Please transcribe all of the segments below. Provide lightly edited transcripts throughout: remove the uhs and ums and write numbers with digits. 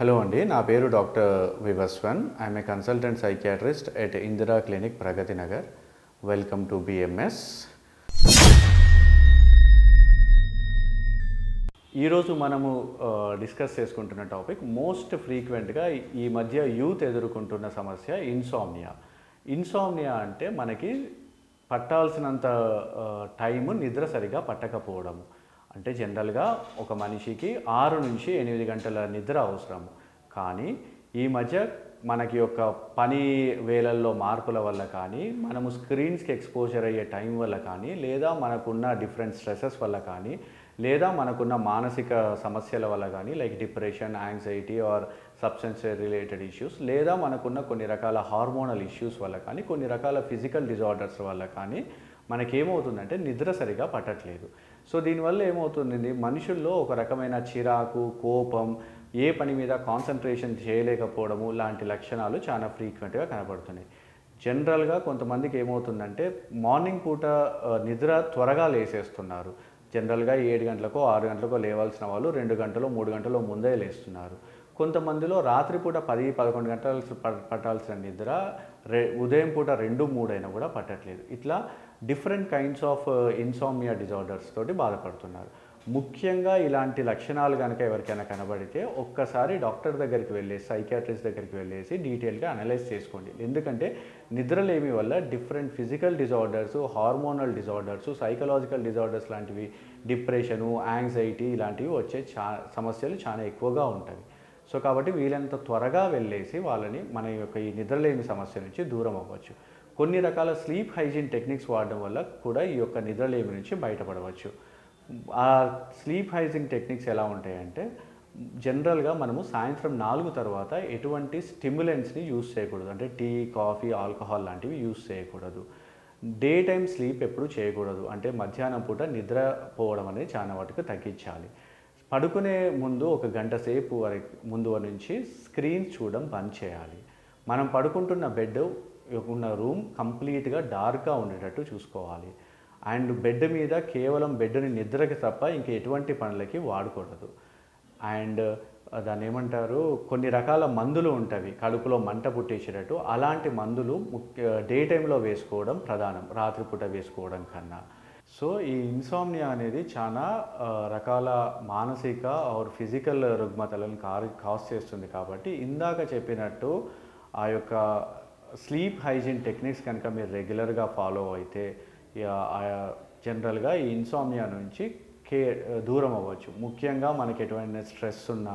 Hello అండి, నా పేరు doctor Vivasvan. I am a consultant psychiatrist at Indira clinic, Pragathi Nagar. Welcome to BMS. ఈరోజు మనము డిస్కస్ చేసుకుంటున్న టాపిక్ మోస్ట్ ఫ్రీక్వెంట్గా ఈ మధ్య యూత్ ఎదుర్కొంటున్న సమస్య ఇన్సామ్నియా. ఇన్సామ్నియా అంటే మనకి పట్టాల్సినంత టైము నిద్ర సరిగా పట్టకపోవడము. అంటే జనరల్గా ఒక మనిషికి 6 నుంచి 8 గంటల నిద్ర అవసరము. కానీ ఈ మధ్య మనకి యొక్క పని వేళల్లో మార్పుల వల్ల కానీ, మనము స్క్రీన్స్కి ఎక్స్పోజర్ అయ్యే టైం వల్ల కానీ, లేదా మనకున్న డిఫరెంట్ స్ట్రెసెస్ వల్ల కానీ, లేదా మనకున్న మానసిక సమస్యల వల్ల కానీ, like depression, anxiety are substance related issues, లేదా మనకున్న కొన్ని రకాల హార్మోనల్ ఇష్యూస్ వల్ల కానీ, కొన్ని రకాల ఫిజికల్ డిజార్డర్స్ వల్ల కానీ మనకేమవుతుందంటే నిద్ర సరిగా పట్టట్లేదు. సో దీనివల్ల ఏమవుతుంది, మనుషుల్లో ఒక రకమైన చిరాకు, కోపం, ఏ పని మీద కాన్సన్ట్రేషన్ చేయలేకపోవడము లాంటి లక్షణాలు చాలా ఫ్రీక్వెంట్గా కనబడుతున్నాయి. జనరల్గా కొంతమందికి ఏమవుతుందంటే మార్నింగ్ పూట నిద్ర త్వరగా లేసేస్తున్నారు. జనరల్గా 7 గంటలకో 6 గంటలకో లేవాల్సిన వాళ్ళు 2 గంటలు 3 గంటలు ముందే లేస్తున్నారు. కొంతమందిలో రాత్రిపూట 10-11 గంటలు పట్టాల్సిన నిద్ర ఉదయం పూట 2-3 అయినా కూడా పట్టట్లేదు. ఇట్లా different kinds of insomnia disorders తోటి బాధపడుతున్నారు. ముఖ్యంగా ఇలాంటి లక్షణాలు కనుక ఎవరికైనా కనబడితే ఒక్కసారి డాక్టర్ దగ్గరికి వెళ్ళేసి, సైకియాట్రిస్ట్ దగ్గరికి వెళ్ళేసి డీటెయిల్గా అనలైజ్ చేసుకోండి. ఎందుకంటే నిద్రలేమి వల్ల different physical disorders, hormonal disorders, psychological disorders లాంటివి, డిప్రెషను, యాంగ్జైటీ ఇలాంటివి వచ్చే సమస్యలు చాలా ఎక్కువగా ఉంటాయి. సో కాబట్టి వీలైనంత త్వరగా వెళ్ళేసి వాళ్ళని మన యొక్క ఈ నిద్రలేమి సమస్య నుంచి దూరం అవ్వచ్చు. కొన్ని రకాల స్లీప్ హైజీన్ టెక్నిక్స్ వాడడం వల్ల కూడా ఈ యొక్క నిద్రలేమి నుంచి బయటపడవచ్చు. ఆ స్లీప్ హైజీన్ టెక్నిక్స్ ఎలా ఉంటాయంటే, జనరల్గా మనము సాయంత్రం 4 తర్వాత ఎటువంటి స్టిమ్యులెంట్స్ని యూస్ చేయకూడదు. అంటే టీ, కాఫీ, ఆల్కహాల్ లాంటివి యూస్ చేయకూడదు. డే టైం స్లీప్ ఎప్పుడు చేయకూడదు. అంటే మధ్యాహ్నం పూట నిద్రపోవడం అనేది చాలా మటుకు తగ్గించాలి. పడుకునే ముందు ఒక గంట సేపు ముందు నుంచి స్క్రీన్స్ చూడడం బంద్ చేయాలి. మనం పడుకుంటున్న బెడ్ ఉన్న రూమ్ కంప్లీట్గా డార్క్గా ఉండేటట్టు చూసుకోవాలి. అండ్ బెడ్ మీద కేవలం బెడ్ని నిద్రకి తప్ప ఇంక ఎటువంటి పనులకి వాడకూడదు. అండ్ దాన్ని ఏమంటారు, కొన్ని రకాల మందులు ఉంటాయి కడుపులో మంట పుట్టేసేటట్టు. అలాంటి మందులు డే టైంలో వేసుకోవడం ప్రధానం, రాత్రిపూట వేసుకోవడం కన్నా. సో ఈ ఇన్సామ్నియా అనేది చాలా రకాల మానసిక ఆర్ ఫిజికల్ రుగ్మతలను కాజ్ చేస్తుంది. కాబట్టి ఇందాక చెప్పినట్టు ఆ యొక్క స్లీప్ హైజీన్ టెక్నిక్స్ కనుక మీరు రెగ్యులర్గా ఫాలో అయితే జనరల్గా ఈ ఇన్సామ్నియా నుంచి దూరం అవ్వచ్చు. ముఖ్యంగా మనకి ఎటువంటి స్ట్రెస్ ఉన్నా,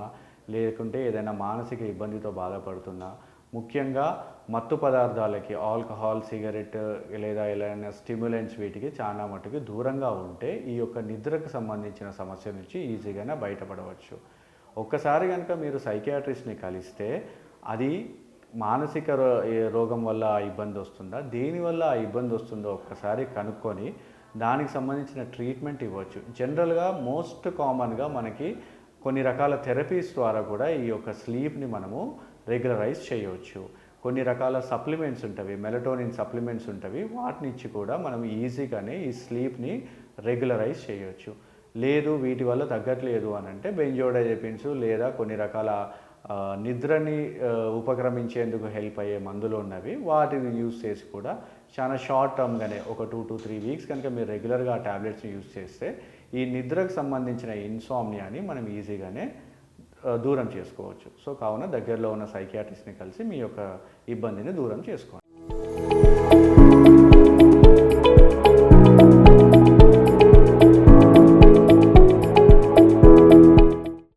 లేకుంటే ఏదైనా మానసిక ఇబ్బందితో బాధపడుతున్నా, ముఖ్యంగా మత్తు పదార్థాలకి, ఆల్కహాల్, సిగరెట్ లేదా ఏదైనా స్టిమ్యులెంట్స్ వీటికి చాలా మటుకు దూరంగా ఉంటే ఈ యొక్క నిద్రకు సంబంధించిన సమస్య నుంచి ఈజీగానే బయటపడవచ్చు. ఒక్కసారి కనుక మీరు సైకియాట్రిస్ట్ని కలిస్తే అది మానసిక రోగం వల్ల ఆ ఇబ్బంది వస్తుందా, దేనివల్ల ఆ ఇబ్బంది వస్తుందో ఒక్కసారి కనుక్కొని దానికి సంబంధించిన ట్రీట్మెంట్ ఇవ్వచ్చు. జనరల్గా మోస్ట్ కామన్గా మనకి కొన్ని రకాల థెరపీస్ ద్వారా కూడా ఈ యొక్క స్లీప్ని మనము రెగ్యులరైజ్ చేయవచ్చు. కొన్ని రకాల సప్లిమెంట్స్ ఉంటవి, మెలటోనిన్ సప్లిమెంట్స్ ఉంటవి, వాటిని ఇచ్చి కూడా మనం ఈజీగానే ఈ స్లీప్ని రెగ్యులరైజ్ చేయవచ్చు. లేదు వీటి వల్ల తగ్గట్లేదు అని అంటే బెంజోడైజెపిన్స్ లేదా కొన్ని రకాల నిద్రని ఉపక్రమించేందుకు హెల్ప్ అయ్యే మందులు ఉన్నవి, వాటిని యూస్ చేసి కూడా చాలా షార్ట్ టర్మ్గానే ఒక 2-3 వీక్స్ కనుక మీరు రెగ్యులర్గా ఆ ట్యాబ్లెట్స్ని యూస్ చేస్తే ఈ నిద్రకు సంబంధించిన ఇన్సామ్నియాని మనం ఈజీగానే దూరం చేసుకోవచ్చు. సో కావున దగ్గరలో ఉన్న సైకియాట్రిస్ట్ని కలిసి మీ యొక్క ఇబ్బందిని దూరం చేసుకోండి.